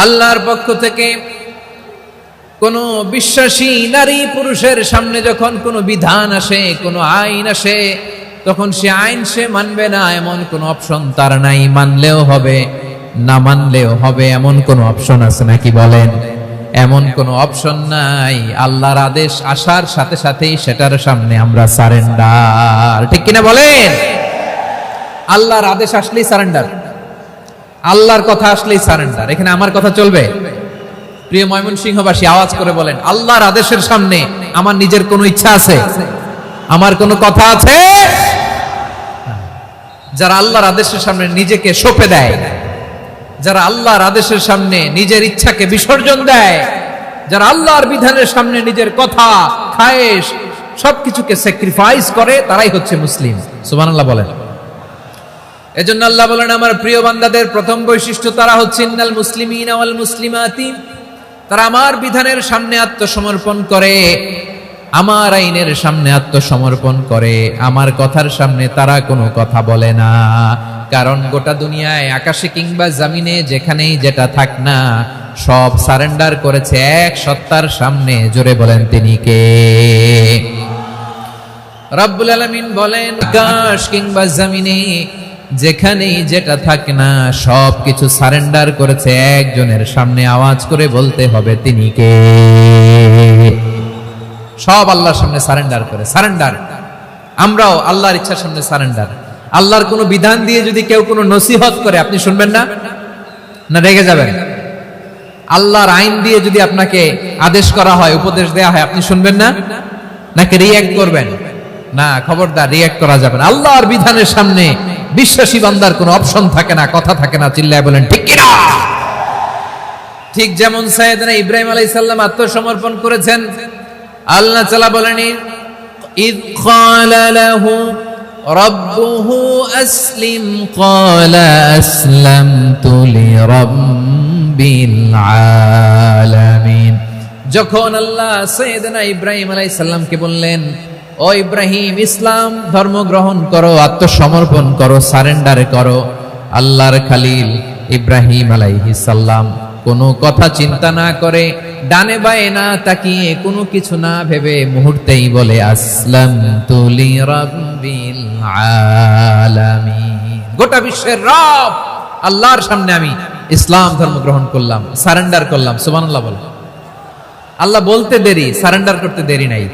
আল্লাহর পক্ষ থেকে কোনো বিশ্বাসী নারী পুরুষের সামনে যখন কোনো বিধান আসে, কোনো আইন আসে, তখন সে আইন সে মানবে না এমন কোনো অপশন তার নাই। মানলেও হবে, না মানলেও হবে এমন কোনো অপশন আছে নাকি বলেন? এমন কোনো অপশন নাই। আল্লাহর আদেশ আসার সাথে সাথেই সেটার সামনে আমরা সারেন্ডার। ঠিক কিনা বলেন? আল্লাহর আদেশ আসলেই সারেন্ডার, আল্লাহর কথা আসলেই সারেন্ডার। এখানে আমার কথা চলবে? প্রিয় ময়মনসিংহবাসী, আওয়াজ করে বলেন, আল্লাহর আদেশের সামনে আমার নিজের কোনো ইচ্ছা আছে? আমার কোনো কথা আছে? যারা আল্লাহর আদেশের সামনে নিজেকে সঁপে দেয়, যারা আল্লাহর আদেশের সামনে নিজের ইচ্ছাকে বিসর্জন দেয়, যারা আল্লাহর বিধানের সামনে নিজের কথা, খায়েশ সবকিছুকে স্যাক্রিফাইস করে, তারাই হচ্ছে মুসলিম। সুবহানাল্লাহ বলেন। এজন্য আল্লাহ বলেন, আমার প্রিয় বান্দাদের প্রথম বৈশিষ্ট্য তারা হচ্ছে ইন্নাল মুসলিমিনা ওয়াল মুসলিমাতি, তারা আমার বিধানের সামনে আত্মসমর্পণ করে, আমার আইনের সামনে আত্মসমর্পণ করে, আমার কথার সামনে তারা কোনো কথা বলে না। কারণ গোটা দুনিয়ায় আকাশে কিংবা জমিনে যেখানেই যেটা থাক না, সব সারেন্ডার করেছে এক সত্তার সামনে। জোরে বলেন, তিনি কে? রব্বুল আলামিন বলেন, আকাশ কিংবা জমিনে যেখানেই যেটা থাকে না, সব কিছু সারেন্ডার করেছে একজনের সামনে। আওয়াজ করে বলতে হবে, তিনি কে? সব আল্লাহর সামনে সারেন্ডার করে। সারেন্ডার। আমরাও আল্লাহর ইচ্ছার সামনে সারেন্ডার। আল্লাহর কোনো বিধান দিয়ে যদি কেউ কোনো নসিহত করে, আপনি শুনবেন না? না রেগে যাবেন? আল্লাহর আইন দিয়ে যদি আপনাকে আদেশ করা হয়, উপদেশ দেয়া হয়, আপনি শুনবেন না? নাকি রিঅ্যাক্ট করবেন? না, খবরদার, রিঅ্যাক্ট করা যাবে না। আল্লাহর বিধানের সামনে বিশ্বাসী বান্দার কোনো অপশন থাকে না, কথা থাকে না। চিল্লায় বলেন, ঠিক কিনা? ঠিক যেমন সাইয়েদনা ইব্রাহিম আলাইহিস সালাম আত্মসমর্পণ করেছেন। আল্লাহ তাআলা বলেন, ইয ক্বালা লাহু রাব্বুহু আসলিম ক্বালা আসলামতু লিরাব্বিল আলামিন। যখন আল্লাহ সাইয়েদনা ইব্রাহিম আলাইহিস সালামকে বললেন, ও ইব্রাহিম, ইসলাম ধর্ম গ্রহণ করো, আত্মসমর্পণ করো, সারেন্ডার করো, আল্লাহর খালিল ইব্রাহিম আলাইহিস সালাম কোনো কথা চিন্তা না করে, ডানে বায়ে না তাকিয়ে, কোনো কিছু না ভেবে মুহূর্তেই বলে, আসলামতু লিরাব্বিল আলামিন। গোটা বিশ্বের রব আল্লাহর সামনে আমি ইসলাম ধর্ম গ্রহণ করলাম, সারেন্ডার করলাম। সুবহানাল্লাহ বলেন। আল্লাহ বলতে দেরি, সারেন্ডার করতে দেরি নাই।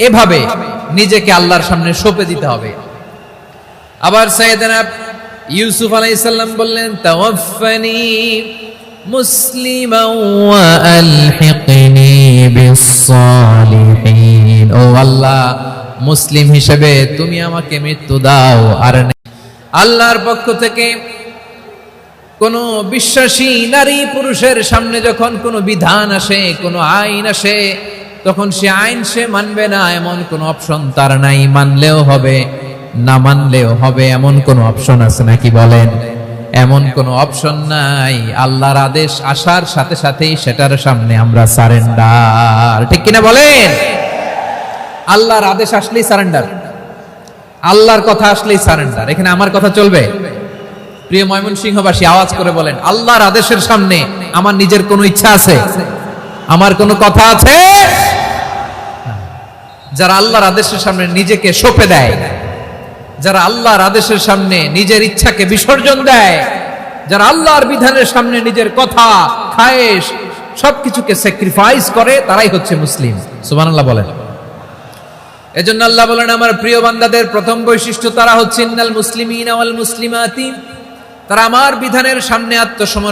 এভাবে নিজেকে আল্লাহর সামনে সঁপে দিতে হবে। আবার সাইয়েদনা ইউসুফ আলাইহিস সালাম বললেন, তাওয়াফফানি মুসলিমান ওয়া আলহিকনি বিস-সালিহিন। ও আল্লাহ, মুসলিম হিসেবে তুমি আমাকে মৃত্যু দাও। আর আল্লাহর পক্ষ থেকে কোনো বিশ্বাসী নারী পুরুষের সামনে যখন কোনো বিধান আসে, কোনো আইন আসে, তখন সে আইন সে মানবে না এমন কোনো অপশন তার নাই। মানলেও হবে, না মানলেও হবে এমন কোনো অপশন আছে নাকি বলেন? এমন কোনো অপশন নাই। আল্লাহর আদেশ আসার সাথে সাথেই সেটার সামনে আমরা সারেন্ডার। ঠিক কিনা বলেন? আল্লাহর আদেশ আসলেই সারেন্ডার, আল্লাহর কথা আসলেই সারেন্ডার। এখানে আমার কথা চলবে? প্রিয় ময়মনসিংহবাসী, আওয়াজ করে বলেন, আল্লাহর আদেশের সামনে আমার নিজের কোনো ইচ্ছা আছে? আমার কোনো কথা আছে? যারা আল্লাহর আদেশের সামনে নিজেকে সঁপে দেয়, যারা আল্লাহর আদেশের সামনে নিজের ইচ্ছাকে বিসর্জন দেয়, যারা আল্লাহর বিধানের সামনে নিজের কথা, খায়েশ সবকিছুকে স্যাক্রিফাইস করে, তারাই হচ্ছে মুসলিম। সুবহানাল্লাহ বলেন। এজন্য আল্লাহ বলেন, আমার প্রিয় বান্দাদের প্রথম বৈশিষ্ট্য তারা হচ্ছে ইন্নাল মুসলিমিনা ওয়াল মুসলিমাতি, তারা আমার বিধানের সামনে আত্মসমর্পণ